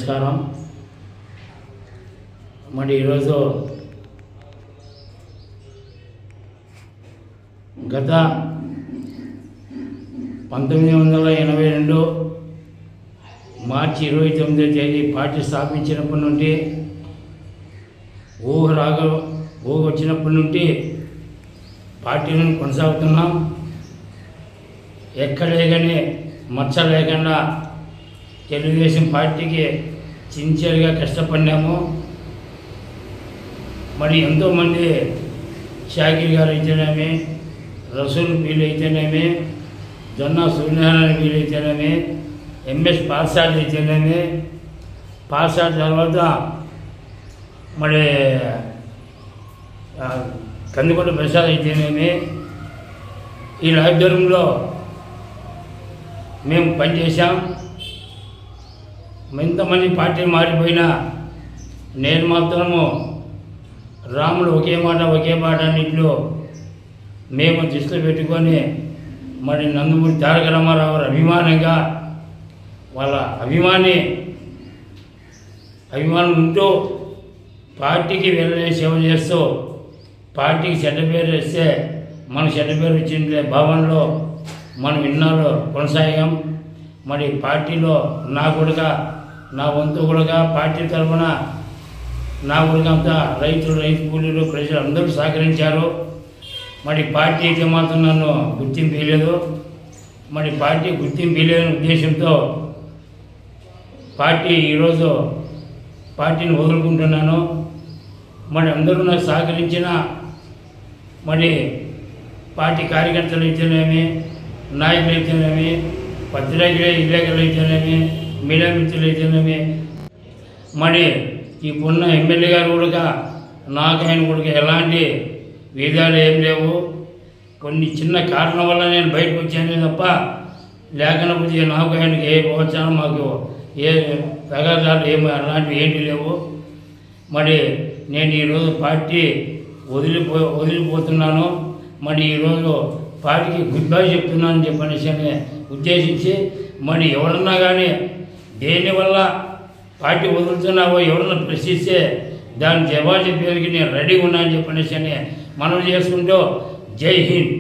నమస్కారం. మరి ఈరోజు గత 1982 మార్చి 29వ తేదీ పార్టీ స్థాపించినప్పటి నుండి ఊహ వచ్చినప్పటి నుండి పార్టీలను కొనసాగుతున్నాం. ఎక్కడే కానీ మచ్చ లేకుండా తెలుగుదేశం పార్టీకి సిన్సియర్గా కష్టపడినాము. మరి ఎంతోమంది షాకిర్ గారు అయితేనేమి, రసూల్ వీళ్ళు అయితేనేమి, జొన్న సూర్యనారాయణ వీళ్ళు అయితేనేమి, ఎంఎస్ పార్సాద్ అయితేనేమి, పార్సాద్ తర్వాత మరి కందికొండ ప్రసాద్ అయితేనేమి, ఈ ఆధ్వర్యంలో మేము పనిచేసాం. ఎంతమంది పార్టీలు మారిపోయినా నేను మాత్రము రాముడు ఒకే మాట అన్నింటిలో మేము దృష్టిలో పెట్టుకొని మరి నందమూరి తారక రామారావు అభిమానంగా వాళ్ళ అభిమానం ఉంటూ పార్టీకి వెళ్ళే సేవ చేస్తూ పార్టీకి చెడ్డ పేరు వేస్తే మన చెడ్డ పేరు వచ్చిన భావనలో మనం ఇన్నాళ్ళు కొనసాగాం. మరి పార్టీలో నా వంతు కూడా పార్టీ తరఫున నా అంతా రైతు కూలీలు ప్రజలు అందరూ సహకరించారు. మరి పార్టీ అయితే మాత్రం నన్ను గుర్తింపు ఇవ్వలేదు. మరి పార్టీ గుర్తింపు ఇవ్వలేని ఉద్దేశంతో ఈరోజు పార్టీని వదులుకుంటున్నాను. మరి అందరూ నాకు సహకరించిన మరి పార్టీ కార్యకర్తలు అయితేనేమి, నాయకులు అయితేనేమి, పత్రికలు విలేకరులు అయితేనేమి, మీడియా మిత్రులు అయితేనేమి, మరి ఇప్పుడున్న ఎమ్మెల్యే గారు కూడా నాకు ఆయన కూడా ఎలాంటి విధాలు ఏం లేవు. కొన్ని చిన్న కారణం వల్ల నేను బయటకు వచ్చానే తప్ప లేకపోతే నాకు ఆయనకి ఏ ప్రోత్సాహం మాకు ఏ తగాదాలు అలాంటివి ఏంటి లేవు. మరి నేను ఈరోజు పార్టీ వదిలిపోతున్నాను. మరి ఈరోజు పార్టీకి గుడ్ బై చెప్తున్నానని చెప్పనేసి ఉద్దేశించి మరి ఎవరన్నా కానీ దేనివల్ల పార్టీ వదులుతున్నావో ఎవరన్నా ప్రశ్నిస్తే దాని జవాబు చెప్పేందుకు నేను రెడీగా ఉన్నానని చెప్పనేసి మనం చేసుకుంటూ జై హింద్.